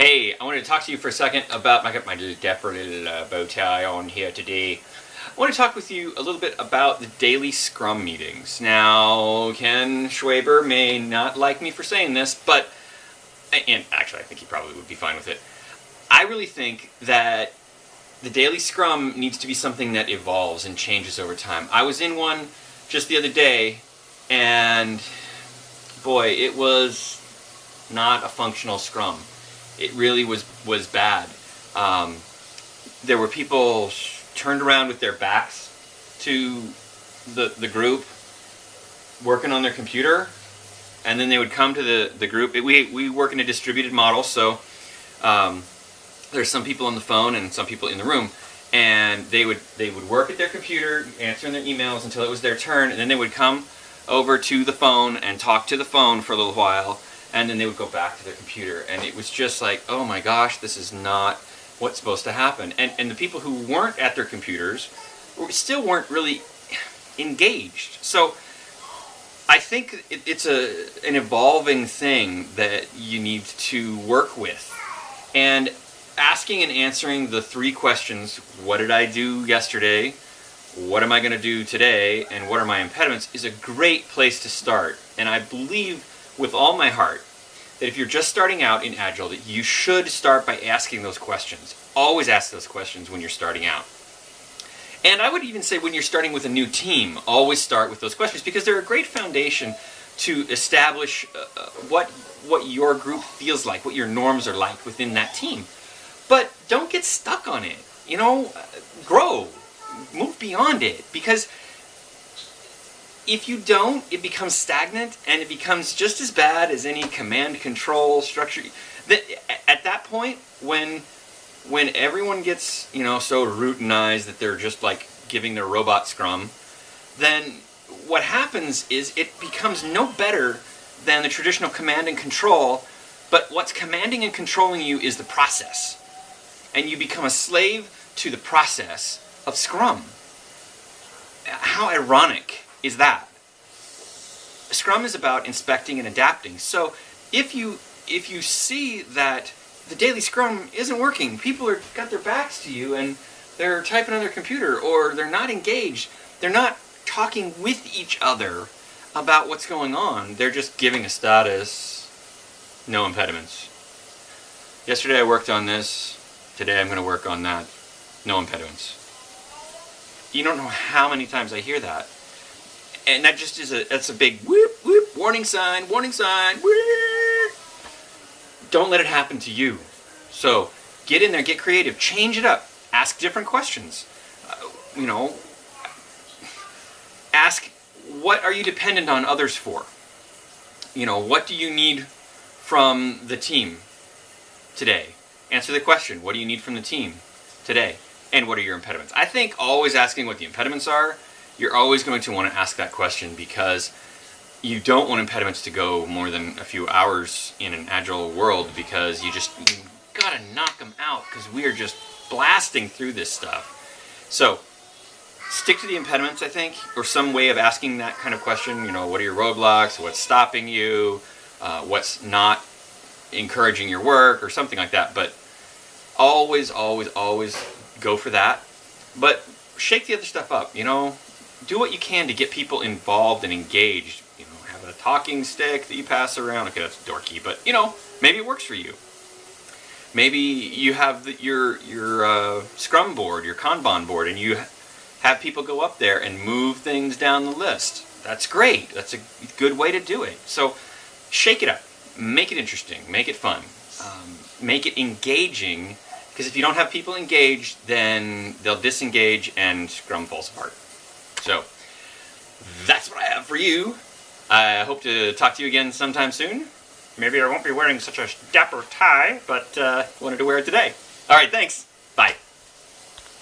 Hey, I wanted to talk to you for a second about, I got my little dapper little bow tie on here today. I want to talk with you a little bit about the daily Scrum meetings. Now, Ken Schwaber may not like me for saying this, but, and actually I think he probably would be fine with it. I really think that the daily Scrum needs to be something that evolves and changes over time. I was in one just the other day, and boy, it was not a functional Scrum. It really was bad. There were people turned around with their backs to the group, working on their computer, and then they would come to the group. We work in a distributed model, so there's some people on the phone and some people in the room, and they would work at their computer, answering their emails until it was their turn, and then they would come over to the phone and talk to the phone for a little while, and then they would go back to their computer. And it was just like, oh my gosh, this is not what's supposed to happen. And the people who weren't at their computers still weren't really engaged. So I think it's an evolving thing that you need to work with. And asking and answering the three questions: what did I do yesterday? What am I going to do today? And what are my impediments? Is a great place to start. And I believe with all my heart that if you're just starting out in Agile, that you should start by asking those questions. Always ask those questions when you're starting out. And I would even say when you're starting with a new team, always start with those questions, because they're a great foundation to establish what your group feels like, what your norms are like within that team. But don't get stuck on it. You know, grow. Move beyond it, because if you don't, it becomes stagnant, and it becomes just as bad as any command control structure. At that point, when everyone gets, you know, so routinized that they're just like giving their robot Scrum, then what happens is it becomes no better than the traditional command and control, but what's commanding and controlling you is the process. And you become a slave to the process of Scrum. How ironic is that? Scrum is about inspecting and adapting. So if you see that the daily Scrum isn't working, people got their backs to you and they're typing on their computer, or they're not engaged, they're not talking with each other about what's going on, they're just giving a status, no impediments. Yesterday I worked on this, today I'm going to work on that, no impediments. You don't know how many times I hear that. And that just is that's a big whoop, whoop, warning sign, whoop. Don't let it happen to you. So get in there, get creative, change it up, ask different questions. You know, ask, what are you dependent on others for? You know, what do you need from the team today? Answer the question, what do you need from the team today? And what are your impediments? I think always asking what the impediments are, you're always going to want to ask that question, because you don't want impediments to go more than a few hours in an Agile world, because you gotta knock them out, because we are just blasting through this stuff. So stick to the impediments, I think, or some way of asking that kind of question. You know, what are your roadblocks? What's stopping you? What's not encouraging your work, or something like that. But always, always, always go for that, but shake the other stuff up. You know, do what you can to get people involved and engaged. You know, have a talking stick that you pass around. Okay, that's dorky, but you know, maybe it works for you. Maybe you have your Scrum board, your Kanban board, and you have people go up there and move things down the list. That's great. That's a good way to do it. So shake it up, make it interesting, make it fun, make it engaging. Because if you don't have people engaged, then they'll disengage and Scrum falls apart. So that's what I have for you. I hope to talk to you again sometime soon. Maybe I won't be wearing such a dapper tie, but wanted to wear it today. All right, thanks. Bye.